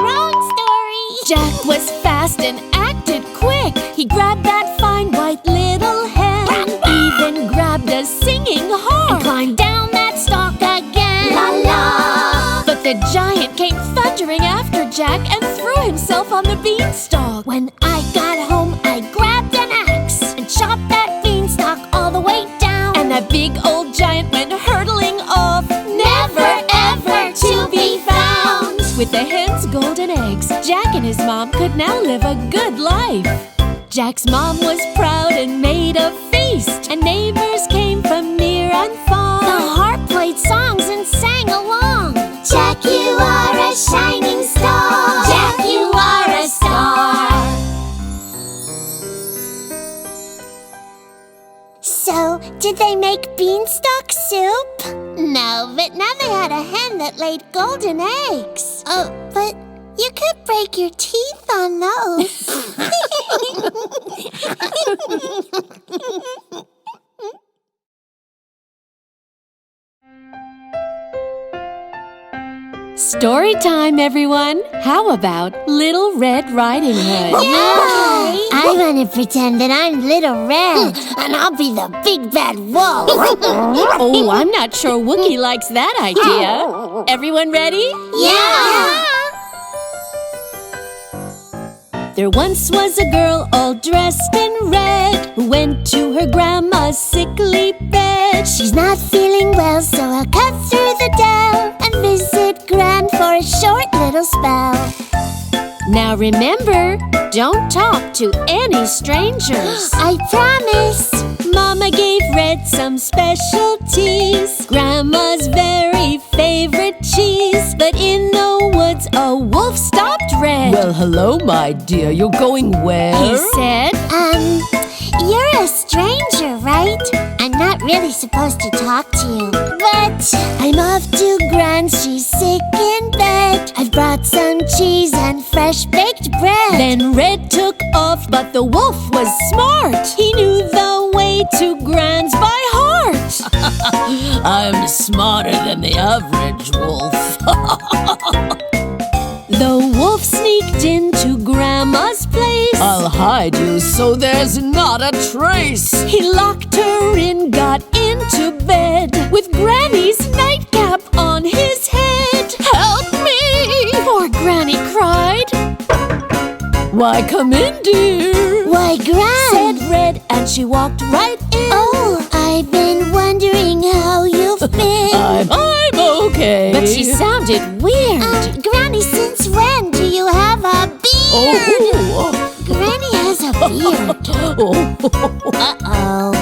[SPEAKER 1] wrong story.
[SPEAKER 7] Jack was fast and acted quick. He grabbed that fine white little hen, even grabbed a singing horn,
[SPEAKER 1] And climbed down that stalk again.
[SPEAKER 7] La la! But the giant came thundering after Jack and threw himself on the beanstalk.
[SPEAKER 1] When I got home, I grabbed an axe and chopped that beanstalk all the way down.
[SPEAKER 7] And that big old giant went hurtling off,
[SPEAKER 1] Never ever to be found.
[SPEAKER 7] With the hen's golden eggs, Jack and his mom could now live a good life. Jack's mom was proud and made a feast, and neighbors came from near and far.
[SPEAKER 1] The harp played songs and sang along. Jack, you are a shining star. Jack, you are a star. So, did they make beanstalk soup? No, but now they had a hen that laid golden eggs. Oh, but you could break your teeth on those.
[SPEAKER 7] Story time, everyone! How about Little Red Riding Hood?
[SPEAKER 1] Yay! I want to pretend that I'm Little Red, and I'll be the big bad wolf.
[SPEAKER 7] Oh, I'm not sure Wookie likes that idea. Everyone ready?
[SPEAKER 1] Yeah!
[SPEAKER 7] There once was a girl all dressed in red who went to her grandma's sickly bed.
[SPEAKER 1] She's not feeling well, so I'll cut through the dell and visit Gran for a short little spell.
[SPEAKER 7] Now remember, don't talk to any strangers.
[SPEAKER 1] I promise.
[SPEAKER 7] Mama gave Red some specialties, Grandma's very favorite cheese. But in the woods
[SPEAKER 2] hello, my dear. You're going where?
[SPEAKER 7] He said.
[SPEAKER 1] You're a stranger, right? I'm not really supposed to talk to you, but I'm off to Gran. She's sick in bed. I've brought some cheese and fresh baked bread.
[SPEAKER 7] Then Red took off, but the wolf was smart. He knew the way to Gran's by heart.
[SPEAKER 2] I'm smarter than the average wolf.
[SPEAKER 7] The wolf sneaked into Grandma's place.
[SPEAKER 2] I'll hide you so there's not a trace.
[SPEAKER 7] He locked her in, got into bed with Granny's nightcap on his head. Help me! Poor Granny cried.
[SPEAKER 2] Why, come in, dear.
[SPEAKER 1] Why, Gran?
[SPEAKER 7] Said Red, and she walked right in.
[SPEAKER 1] Oh, I've been wondering how you've been.
[SPEAKER 2] I'm okay.
[SPEAKER 7] But she sounded weird.
[SPEAKER 1] Granny, since when do you have a beard?
[SPEAKER 2] Oh.
[SPEAKER 1] Granny has a beard. Uh-oh.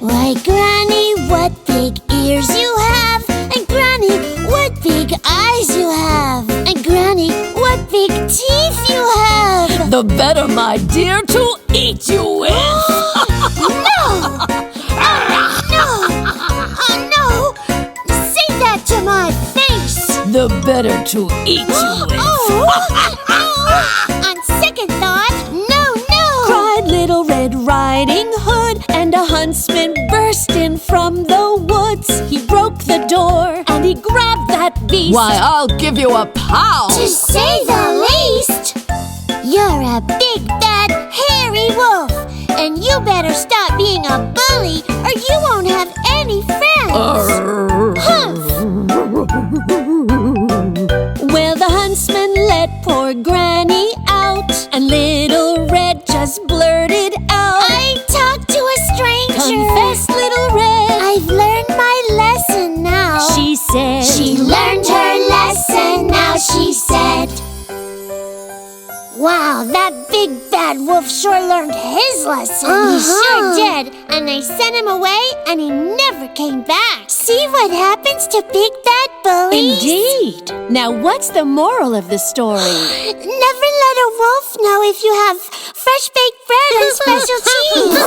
[SPEAKER 1] Why, Granny, what big ears you have. And Granny, what big eyes you have. And Granny, what big teeth you have.
[SPEAKER 2] The better, my dear, to eat you with.
[SPEAKER 1] No! No! Say that to my face!
[SPEAKER 2] The better to eat you with.
[SPEAKER 1] On second thought, no!
[SPEAKER 7] Cried Little Red Riding Hood, and a huntsman burst in from the woods. He broke the door, and he grabbed that beast.
[SPEAKER 2] Why, I'll give you a pound.
[SPEAKER 1] To say the least! You're a big, bad, hairy wolf, and you better stop being a bully, or you won't have any friends. Humph!
[SPEAKER 7] Well, the huntsman let poor Granny out, and Little Red just blurted out.
[SPEAKER 1] I talked to a stranger.
[SPEAKER 7] Confess, Little Red.
[SPEAKER 1] I've learned my lesson now.
[SPEAKER 7] She said.
[SPEAKER 1] She learned her lesson now, she said. Wow, that big bad wolf sure learned his lesson. He sure did. And I sent him away, and he never came back. See what happens to big bad bullies?
[SPEAKER 7] Indeed. Now, what's the moral of the story?
[SPEAKER 1] Never let a wolf know if you have fresh baked bread and special cheese.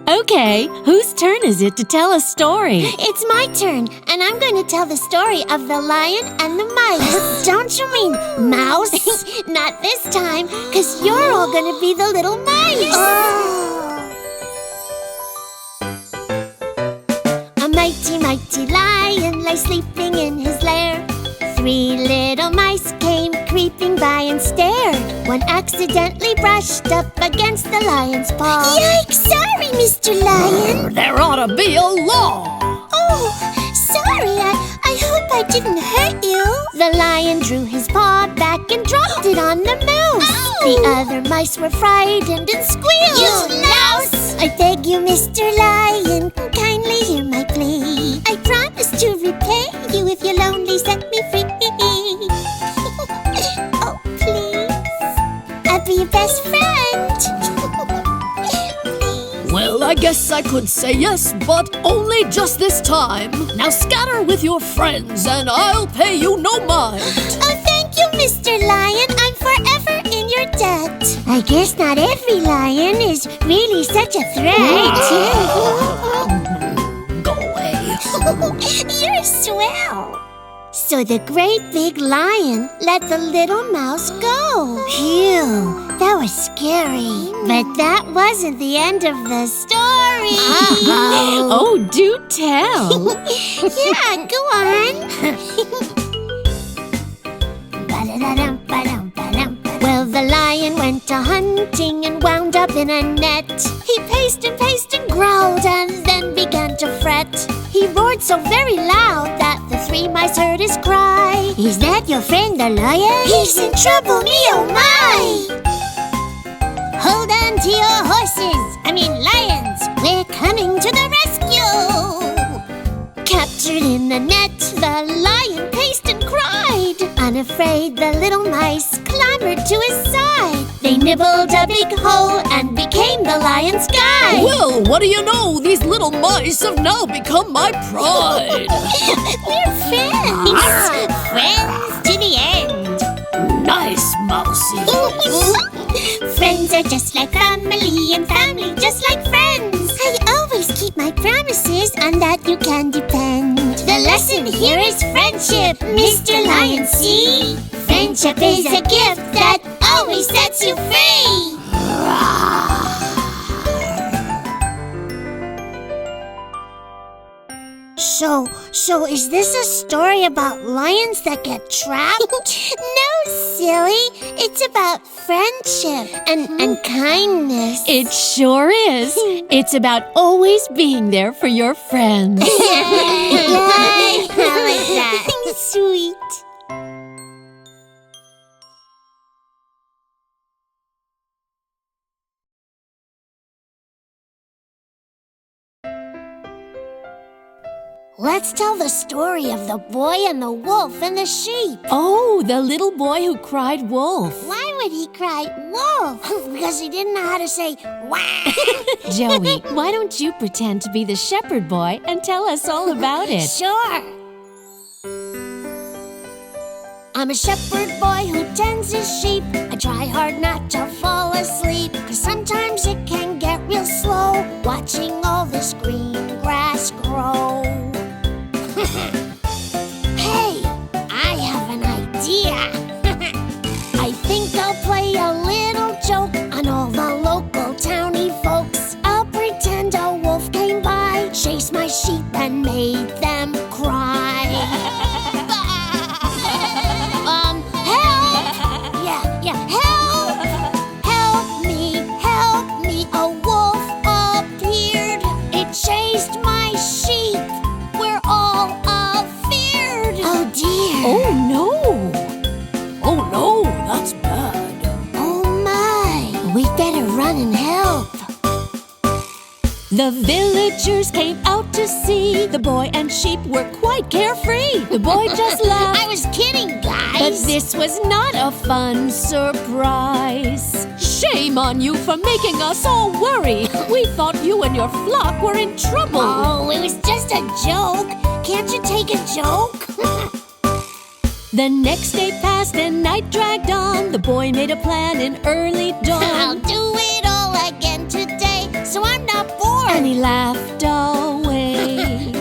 [SPEAKER 7] Okay, whose turn is it to tell a story?
[SPEAKER 1] It's my turn, and I'm going to tell the story of the lion and the mice. Don't you mean mouse? Not this time, because you're all going to be the little mice. A mighty, mighty lion lay sleeping in his lair. 3 little mice came creeping by and stared. One accidentally brushed up against the lion's paw. Yikes! Sorry, Mr. Lion.
[SPEAKER 2] There ought to be a law.
[SPEAKER 1] Oh, sorry. I hope I didn't hurt you. The lion drew his paw back and dropped it on the mouse. Ow. The other mice were frightened and squealed. You louse! I beg you, Mr. Lion, kindly hear my plea. I promise to repay you if you'll only set me free. Oh, please. I'll be your best friend.
[SPEAKER 2] Well, I guess I could say yes, but only just this time. Now scatter with your friends, and I'll pay you no mind.
[SPEAKER 1] Oh, thank you, Mr. Lion. I'm forever in your debt. I guess not every lion is really such a threat.
[SPEAKER 2] Go away.
[SPEAKER 1] You're swell. So the great big lion let the little mouse go. Phew, that was scary. But that wasn't the end of the story.
[SPEAKER 7] Oh, do tell.
[SPEAKER 1] Yeah, go on. Well, the lion went a-hunting and wound up in a net. He paced and growled and then began to fret. He roared so very loud that the 3 mice heard his cry. Is that your friend the lion? He's in trouble, me oh my! Hold on to your horses, lions, we're coming to the rescue! Captured in the net, the lion paced and cried. Unafraid, the little mice clambered to his side. They nibbled a big hole and became the lion's guide.
[SPEAKER 2] Well, what do you know? These little mice have now become my pride.
[SPEAKER 1] We're friends. Friends to the end.
[SPEAKER 2] Nice, Mousy.
[SPEAKER 1] Friends are just like family and family just like friends. I always keep my promises, on that you can depend. The lesson here is friendship, Mr. Lion, see? Friendship is a gift that always sets you free. So is this a story about lions that get trapped? No, silly. It's about friendship and kindness.
[SPEAKER 7] It sure is. It's about always being there for your friends.
[SPEAKER 1] I like that. Sweet. Let's tell the story of the boy and the wolf and the sheep.
[SPEAKER 7] Oh, the little boy who cried wolf.
[SPEAKER 1] Why would he cry wolf? Because he didn't know how to say wah.
[SPEAKER 7] Joey, why don't you pretend to be the shepherd boy and tell us all about it?
[SPEAKER 1] Sure. I'm a shepherd boy who tends his sheep. I try hard not to fall asleep, 'cause sometimes it can get real slow watching all this green grass grow. Hey, I have an idea. I think I'll play a little joke on all the local towny folks. I'll pretend a wolf came by, chased my sheep and made them cry. Help me, a wolf appeared. It chased my sheep. We're all afeared. Oh dear.
[SPEAKER 7] Oh, no.
[SPEAKER 2] Oh no, that's bad.
[SPEAKER 1] Oh my. We'd better run and help.
[SPEAKER 7] The villagers came out to see. The boy and sheep were quite carefree. The boy just laughed.
[SPEAKER 1] I was kidding, guys.
[SPEAKER 7] But this was not a fun surprise. Shame on you for making us all worry. We thought you and your flock were in trouble.
[SPEAKER 1] Oh, it was just a joke. Can't you take a joke?
[SPEAKER 7] The next day passed and night dragged on. The boy made a plan in early dawn.
[SPEAKER 1] I'll do it all again today, so I'm not bored.
[SPEAKER 7] And he laughed away.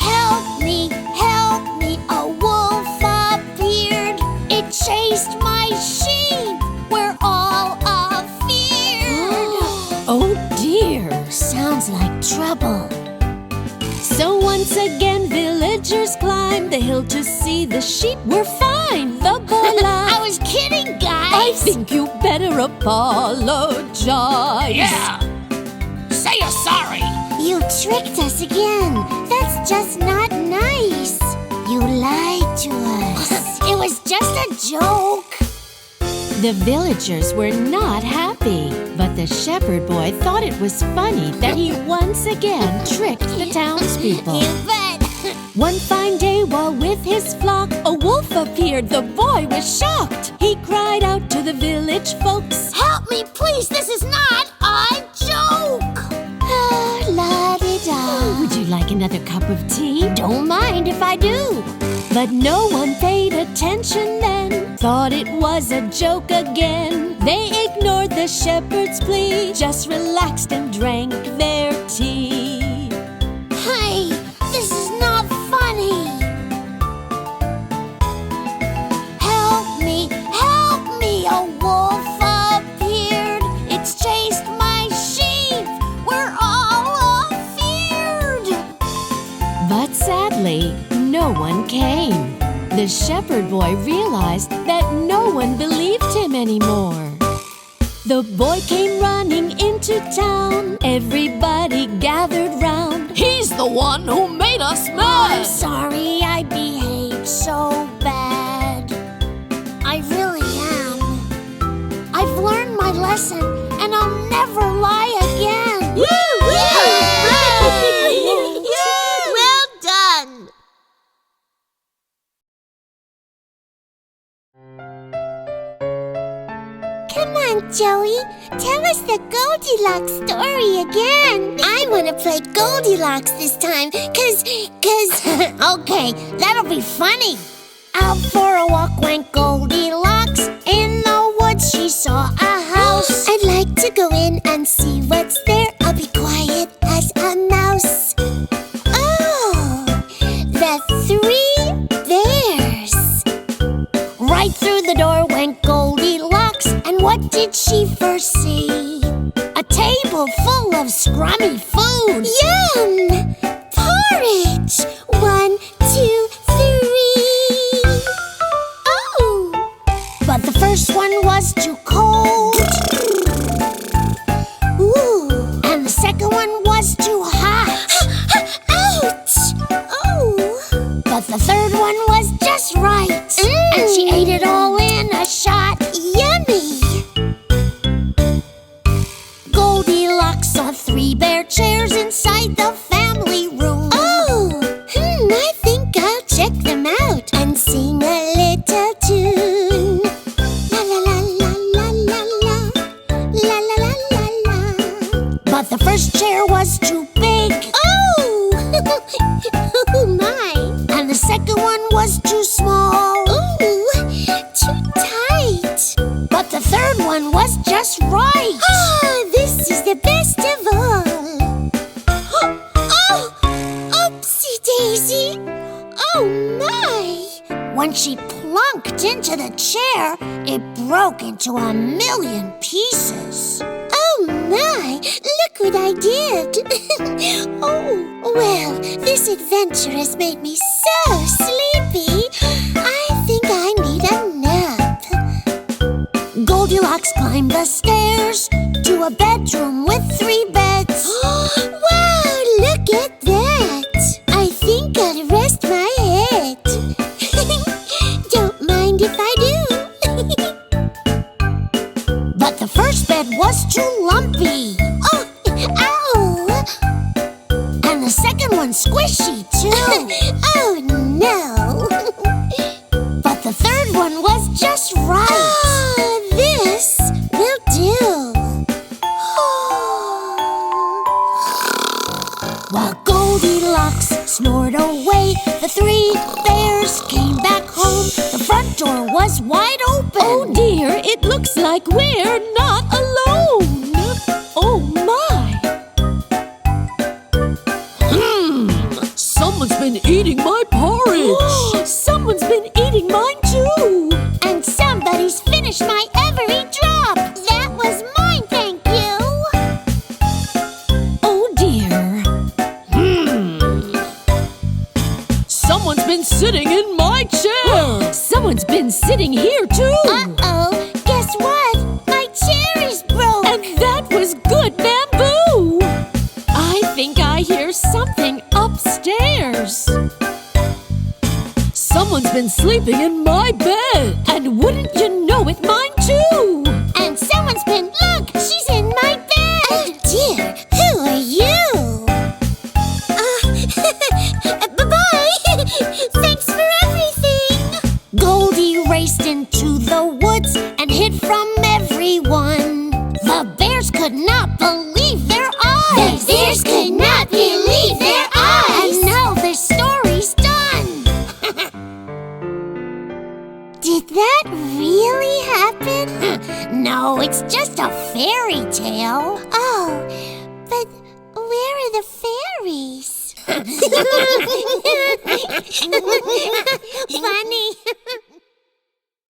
[SPEAKER 1] Help me, a wolf appeared. It chased my sheep. We're all afeared.
[SPEAKER 7] Oh dear.
[SPEAKER 1] Sounds like trouble.
[SPEAKER 7] So once again villagers climbed the hill to see the sheep were fine. The boy laughed.
[SPEAKER 1] I was kidding, guys.
[SPEAKER 7] I think you better apologize.
[SPEAKER 2] Yeah. Say you're sorry.
[SPEAKER 1] You tricked us again. That's just not nice. You lied to us. It was just a joke.
[SPEAKER 7] The villagers were not happy, but the shepherd boy thought it was funny that he once again tricked the townspeople.
[SPEAKER 1] You bet.
[SPEAKER 7] One fine day while with his flock, a wolf appeared. The boy was shocked. He cried out to the village folks,
[SPEAKER 1] Help me, please. This is not a joke. La-di-da.
[SPEAKER 7] would you like another cup of tea?
[SPEAKER 1] Don't mind if I do.
[SPEAKER 7] But no one paid attention then, thought it was a joke again. They ignored the shepherd's plea, just relaxed and drank their tea.
[SPEAKER 1] Hey, this is not funny. Help me, a wolf appeared. It's chased my sheep. We're all afeared.
[SPEAKER 7] But sadly, no one came. The shepherd boy realized that no one believed him anymore. The boy came running into town. Everybody gathered round.
[SPEAKER 2] He's the one who made us
[SPEAKER 1] I'm
[SPEAKER 2] mad.
[SPEAKER 1] sorry I behaved so bad. I really am. I've learned my lesson, and I'll never lie again. Well done. Come on, Joey. Tell us the Goldilocks story again. I want to play Goldilocks this time, cause... Okay, that'll be funny. Out for a walk went Goldilocks. In the woods she saw a house. I'd like to go in and see what's there. I'll be quiet as a mouse. Oh, the 3 bears. Right through the door went Goldilocks. And what did she first see? A table full of scrummy food. Yum! Porridge! 1, 2, 3. Oh! But the first one was too cold. Ooh! And the second one was too hot. Ouch! Oh! But the third one was just right. And she ate it all in a shot. Yummy! Goldilocks saw 3 bare chairs inside the family room. Oh! I think I'll check them out and sing a little tune. La la la la la la la. La la la la la. But the first chair was too big. Oh! Oh my! And the second one was too small. Ooh! Too tight. But the third one was just right. Ah, this is the best of all. Oh! Oopsie daisy! Oh my! When she plunked into the chair, it broke into 1,000,000 pieces. Oh my! Look what I did! Oh, well, this adventure has made me so sleepy. I think I need a nap. Goldilocks climbed the stairs to a bedroom with 3 beds. Wow, look at that! I think I'll rest my head. Don't mind if I do. But the first bed was too lumpy. Oh, ow! And the second one squishy too. Oh no! But the third one was just right. Ah, this will do. While Goldilocks snored away, the 3 bears came back home. The front door was wide open.
[SPEAKER 7] Oh dear, it looks like we're not alone. Oh my!
[SPEAKER 2] Someone's been eating my porridge.
[SPEAKER 7] Someone's been eating mine too.
[SPEAKER 1] And somebody's finished my every drop. That was mine, thank you.
[SPEAKER 7] Oh dear.
[SPEAKER 2] Someone's been sitting in my chair.
[SPEAKER 7] Someone's been sitting here too.
[SPEAKER 1] Uh-oh, guess what? My chair is broke.
[SPEAKER 7] And that was good bamboo. I think I hear something upstairs.
[SPEAKER 2] Someone's been sleeping in my bed.
[SPEAKER 7] And wouldn't you know it, mine too.
[SPEAKER 1] And someone's been, look, she's in my bed. Oh dear, who are you? Bye-bye. Thanks for everything. Goldie raced into the woods and hid from everyone. The bears could not believe their eyes. The bears could not believe their eyes. And now their story's done. Did that really happen? No, it's just a fairy tale. Oh, but where are the fairies? Funny.